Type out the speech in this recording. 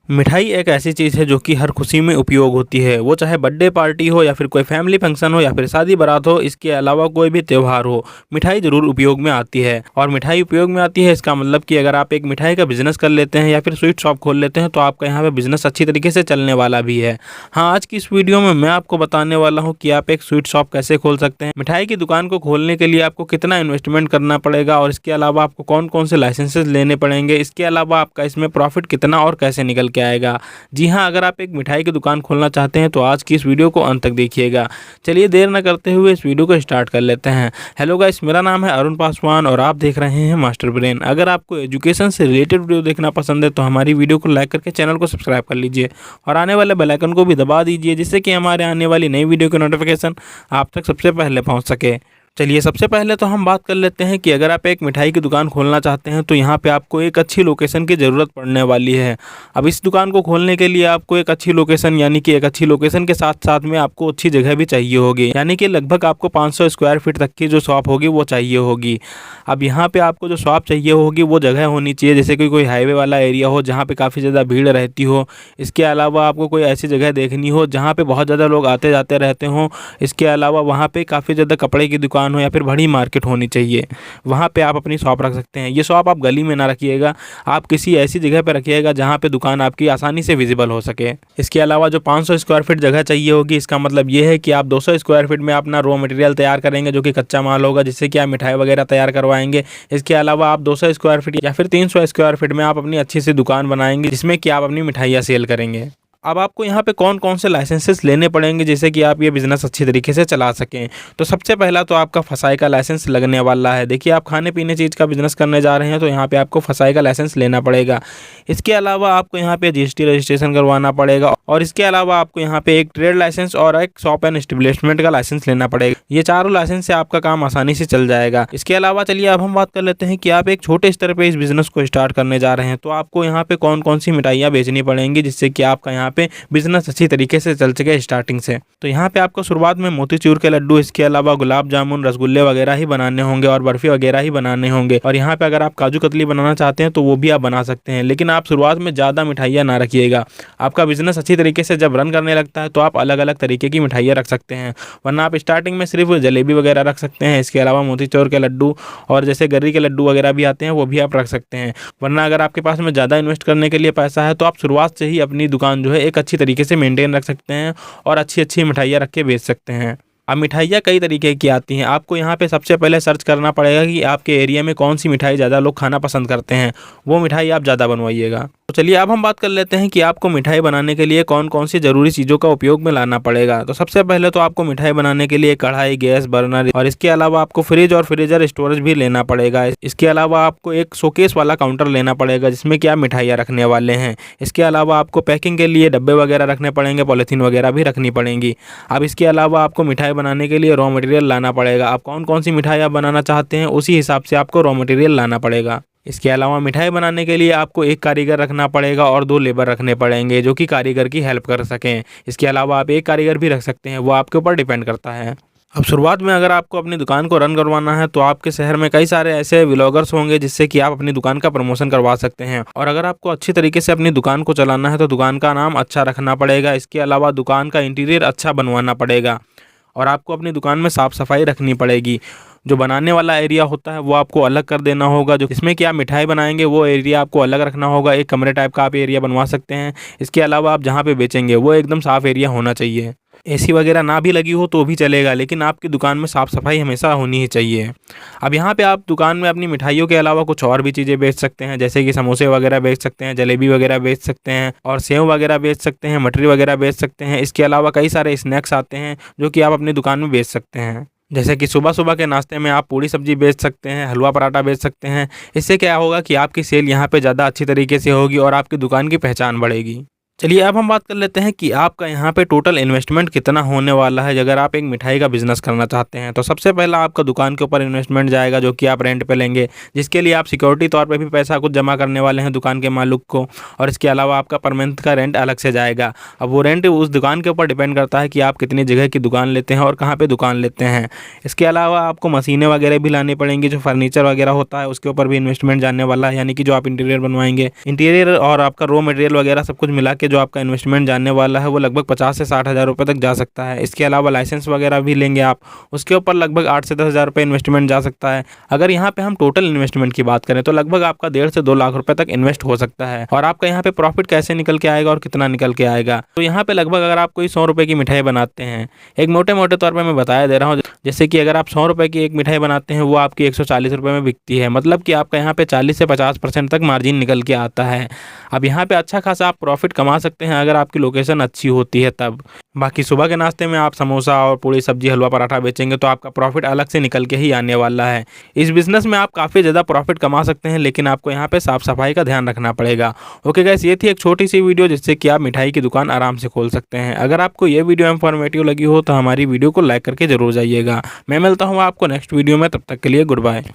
मिठाई एक ऐसी चीज़ है जो कि हर खुशी में उपयोग होती है। वो चाहे बर्थडे पार्टी हो या फिर कोई फैमिली फंक्शन हो या फिर शादी बारात हो, इसके अलावा कोई भी त्यौहार हो, मिठाई ज़रूर उपयोग में आती है। और मिठाई उपयोग में आती है इसका मतलब कि अगर आप एक मिठाई का बिजनेस कर लेते हैं या फिर स्वीट शॉप खोल लेते हैं तो आपका यहाँ पे बिजनेस अच्छी तरीके से चलने वाला भी है। हाँ, आज की इस वीडियो में मैं आपको बताने वाला हूँ कि आप एक स्वीट शॉप कैसे खोल सकते हैं, मिठाई की दुकान को खोलने के लिए आपको कितना इन्वेस्टमेंट करना पड़ेगा और इसके अलावा आपको कौन कौन से लाइसेंसेस लेने पड़ेंगे, इसके अलावा आपका इसमें प्रॉफिट कितना और कैसे निकल के आएगा। जी हाँ, अगर आप एक मिठाई की दुकान खोलना चाहते हैं तो आज की इस वीडियो को अंत तक देखिएगा। चलिए देर न करते हुए इस वीडियो को स्टार्ट कर लेते हैं। हेलो गाइस, मेरा नाम है अरुण पासवान और आप देख रहे हैं मास्टर ब्रेन। अगर आपको एजुकेशन से रिलेटेड वीडियो देखना पसंद है तो हमारी वीडियो को लाइक करके चैनल को सब्सक्राइब कर लीजिए और आने वाले बेल आइकन को भी दबा दीजिए, जिससे कि हमारे आने वाली नई वीडियो की नोटिफिकेशन आप तक सबसे पहले पहुँच सके। चलिए सबसे पहले तो हम बात कर लेते हैं कि अगर आप एक मिठाई की दुकान खोलना चाहते हैं तो यहाँ पे आपको एक अच्छी लोकेशन की ज़रूरत पड़ने वाली है। अब इस दुकान को खोलने के लिए आपको एक अच्छी लोकेशन, यानी कि एक अच्छी लोकेशन के साथ साथ में आपको अच्छी जगह भी चाहिए होगी, यानी कि लगभग आपको 500 स्क्वायर फीट तक की जो शॉप होगी वो चाहिए होगी। अब यहाँ पे आपको जो शॉप चाहिए होगी वो जगह होनी चाहिए जैसे कि कोई हाईवे वाला एरिया हो जहाँ पे काफ़ी ज़्यादा भीड़ रहती हो। इसके अलावा आपको कोई ऐसी जगह देखनी हो जहाँ पे बहुत ज़्यादा लोग आते जाते रहते हों। इसके अलावा वहाँ पे काफ़ी ज़्यादा कपड़े की दुकान हो या फिर बड़ी मार्केट होनी चाहिए, वहाँ पे आप अपनी शॉप रख सकते हैं। ये शॉप आप गली में ना रखिएगा, आप किसी ऐसी जगह पे रखिएगा जहाँ पे दुकान आपकी आसानी से विजिबल हो सके। इसके अलावा जो 500 स्क्वायर फीट जगह चाहिए होगी, इसका मतलब ये है कि आप 200 स्क्वायर फीट में अपना रॉ मटेरियल तैयार करेंगे जो कि कच्चा माल होगा, जिससे कि आप मिठाई वगैरह तैयार करवाएंगे। इसके अलावा आप 200 स्क्वायर फीट या फिर 300 स्क्वायर फीट में आप अपनी अच्छी सी दुकान बनाएंगे जिसमें कि आप अपनी मिठाइयाँ सेल करेंगे। अब आपको यहाँ पे कौन कौन से लाइसेंसेस लेने पड़ेंगे जिससे कि आप ये बिज़नेस अच्छी तरीके से चला सकें। तो सबसे पहला तो आपका फसाई का लाइसेंस लगने वाला है। देखिए, आप खाने पीने चीज़ का बिज़नेस करने जा रहे हैं तो यहाँ पे आपको फसाई का लाइसेंस लेना पड़ेगा। इसके अलावा आपको यहाँ पे जीएसटी रजिस्ट्रेशन करवाना पड़ेगा और इसके अलावा आपको यहाँ पे एक ट्रेड लाइसेंस और एक शॉप एंड एस्टेब्लिशमेंट का लाइसेंस लेना पड़ेगा। ये चारों लाइसेंस से आपका काम आसानी से चल जाएगा। इसके अलावा चलिए अब हम बात कर लेते हैं कि आप एक छोटे स्तर पर इस बिज़नेस को स्टार्ट करने जा रहे हैं तो आपको यहाँ पे कौन कौन सी मिठाइयाँ बेचनी पड़ेंगी जिससे कि आपका यहाँ पे बिज़नेस अच्छी तरीके से चल सके स्टार्टिंग से। तो यहाँ पे आपको शुरुआत में मोतीचूर के लड्डू, इसके अलावा गुलाब जामुन, रसगुल्ले वगैरह ही बनाने होंगे और बर्फी वगैरह ही बनाने होंगे। और यहाँ पे अगर आप काजू कतली बनाना चाहते हैं तो वो भी आप बना सकते हैं, लेकिन आप शुरुआत में ज़्यादा मिठाइयाँ ना रखिएगा। आपका बिजनेस अच्छी तरीके से जब रन करने लगता है तो आप अलग अलग तरीके की मिठाइयाँ रख सकते हैं, वरना आप स्टार्टिंग में सिर्फ जलेबी वगैरह रख सकते हैं। इसके अलावा मोतीचूर के लड्डू और जैसे गर्री के लड्डू वगैरह भी आते हैं वो भी आप रख सकते हैं। वरना अगर आपके पास में ज़्यादा इन्वेस्ट करने के लिए पैसा है तो आप शुरुआत से ही अपनी दुकान जो है एक अच्छी तरीके से मेंटेन रख सकते हैं और अच्छी अच्छी मिठाइयाँ रख के बेच सकते हैं। अब मिठाइयाँ कई तरीके की आती हैं। आपको यहाँ पे सबसे पहले सर्च करना पड़ेगा कि आपके एरिया में कौन सी मिठाई ज़्यादा लोग खाना पसंद करते हैं, वो मिठाई आप ज़्यादा बनवाइएगा। तो चलिए अब हम बात कर लेते हैं कि आपको मिठाई बनाने के लिए कौन कौन सी ज़रूरी चीज़ों का उपयोग में लाना पड़ेगा। तो सबसे पहले तो आपको मिठाई बनाने के लिए कढ़ाई, गैस बर्नर और इसके अलावा आपको फ्रिज और फ्रीजर स्टोरेज भी लेना पड़ेगा। इसके अलावा आपको एक शोकेस वाला काउंटर लेना पड़ेगा जिसमें कि आप मिठाइयाँ रखने वाले हैं। इसके अलावा आपको पैकिंग के लिए डब्बे वगैरह रखने पड़ेंगे, पॉलीथीन वगैरह भी रखनी पड़ेंगी। अब इसके अलावा आपको मिठाई बनाने के लिए रॉ मटेरियल लाना पड़ेगा। आप कौन कौन सी मिठाई आप बनाना चाहते हैं उसी हिसाब से आपको रॉ मटेरियल लाना पड़ेगा। इसके अलावा मिठाई बनाने के लिए आपको एक कारीगर रखना पड़ेगा और 2 लेबर रखने पड़ेंगे जो कि कारीगर की हेल्प कर सकें। इसके अलावा आप एक कारीगर भी रख सकते हैं, वो आपके ऊपर डिपेंड करता है। अब शुरुआत में अगर आपको अपनी दुकान को रन करवाना है तो आपके शहर में कई सारे ऐसे व्लॉगर्स होंगे जिससे कि आप अपनी दुकान का प्रमोशन करवा सकते हैं। और अगर आपको अच्छी तरीके से अपनी दुकान को चलाना है तो दुकान का नाम अच्छा रखना पड़ेगा। इसके अलावा दुकान का इंटीरियर अच्छा बनवाना पड़ेगा और आपको अपनी दुकान में साफ़ सफाई रखनी पड़ेगी। जो बनाने वाला एरिया होता है वो आपको अलग कर देना होगा, जो इसमें कि आप मिठाई बनाएंगे वो एरिया आपको अलग रखना होगा। एक कमरे टाइप का आप एरिया बनवा सकते हैं। इसके अलावा आप जहाँ पे बेचेंगे वो एकदम साफ़ एरिया होना चाहिए। एसी वगैरह ना भी लगी हो तो भी चलेगा, लेकिन आपकी दुकान में साफ़ सफाई हमेशा होनी ही चाहिए। अब यहाँ पे आप दुकान में अपनी मिठाइयों के अलावा कुछ और भी चीज़ें बेच सकते हैं, जैसे कि समोसे वगैरह बेच सकते हैं, जलेबी वगैरह बेच सकते हैं और सेव वगैरह बेच सकते हैं, मठरी वगैरह बेच सकते हैं। इसके अलावा कई सारे स्नैक्स आते हैं जो कि आप अपनी दुकान में बेच सकते हैं, जैसे कि सुबह सुबह के नाश्ते में आप पूड़ी सब्जी बेच सकते हैं, हलवा पराठा बेच सकते हैं। इससे क्या होगा कि आपकी सेल यहाँ पे ज़्यादा अच्छी तरीके से होगी और आपकी दुकान की पहचान बढ़ेगी। चलिए अब हम बात कर लेते हैं कि आपका यहाँ पे टोटल इन्वेस्टमेंट कितना होने वाला है अगर आप एक मिठाई का बिजनेस करना चाहते हैं। तो सबसे पहला आपका दुकान के ऊपर इन्वेस्टमेंट जाएगा, जो कि आप रेंट पे लेंगे, जिसके लिए आप सिक्योरिटी तौर पे भी पैसा कुछ जमा करने वाले हैं दुकान के मालिक को। और इसके अलावा आपका पर मंथ का रेंट अलग से जाएगा। अब वो रेंट उस दुकान के ऊपर डिपेंड करता है कि आप कितनी जगह की दुकान लेते हैं और कहाँ पर दुकान लेते हैं। इसके अलावा आपको मशीनें वगैरह भी लानी पड़ेंगी, जो फर्नीचर वगैरह होता है उसके ऊपर भी इन्वेस्टमेंट जाने वाला है, यानी कि जो आप इंटीरियर बनवाएंगे, इंटीरियर और आपका रॉ मटेरियल वगैरह सब कुछ मिला के जो आपका इन्वेस्टमेंट जानने वाला है वो लगभग 50 से 60 हज़ार रुपये तक जा सकता है। इसके अलावा लाइसेंस वगैरह भी लेंगे आप, उसके ऊपर लगभग 8 से 10 हज़ार रुपये इन्वेस्टमेंट जा सकता है। अगर यहाँ पे हम टोटल इन्वेस्टमेंट की बात करें तो लगभग आपका 1.5 से 2 लाख रुपए तक इन्वेस्ट हो सकता है। और आपका यहाँ पे प्रॉफिट कैसे निकल के आएगा और कितना निकल के आएगा, तो यहाँ पे लगभग अगर आप कोई 100 रुपये की मिठाई बनाते हैं, एक मोटे मोटे तौर पर मैं बताया दे रहा हूँ, जैसे कि अगर आप 100 रुपये की एक मिठाई बनाते हैं वो आपकी 140 रुपये में बिकती है, मतलब कि आपका यहाँ पे 40 से 50% तक मार्जिन निकल के आता है। अब यहाँ पे अच्छा खासा आप प्रॉफिट कमा सकते हैं अगर आपकी लोकेशन अच्छी होती है तब। बाकी सुबह के नाश्ते में आप समोसा और पूड़ी सब्जी हलवा पराठा बेचेंगे तो आपका प्रॉफिट अलग से निकल के ही आने वाला है। इस बिज़नेस में आप काफ़ी ज़्यादा प्रॉफिट कमा सकते हैं, लेकिन आपको यहाँ पे साफ़ सफाई का ध्यान रखना पड़ेगा। ओके गाइस, ये थी एक छोटी सी वीडियो जिससे कि आप मिठाई की दुकान आराम से खोल सकते हैं। अगर आपको ये वीडियो इन्फॉर्मेटिव लगी हो तो हमारी वीडियो को लाइक करके जरूर जाइएगा। मैं मिलता हूँ आपको नेक्स्ट वीडियो में, तब तक के लिए गुड बाय।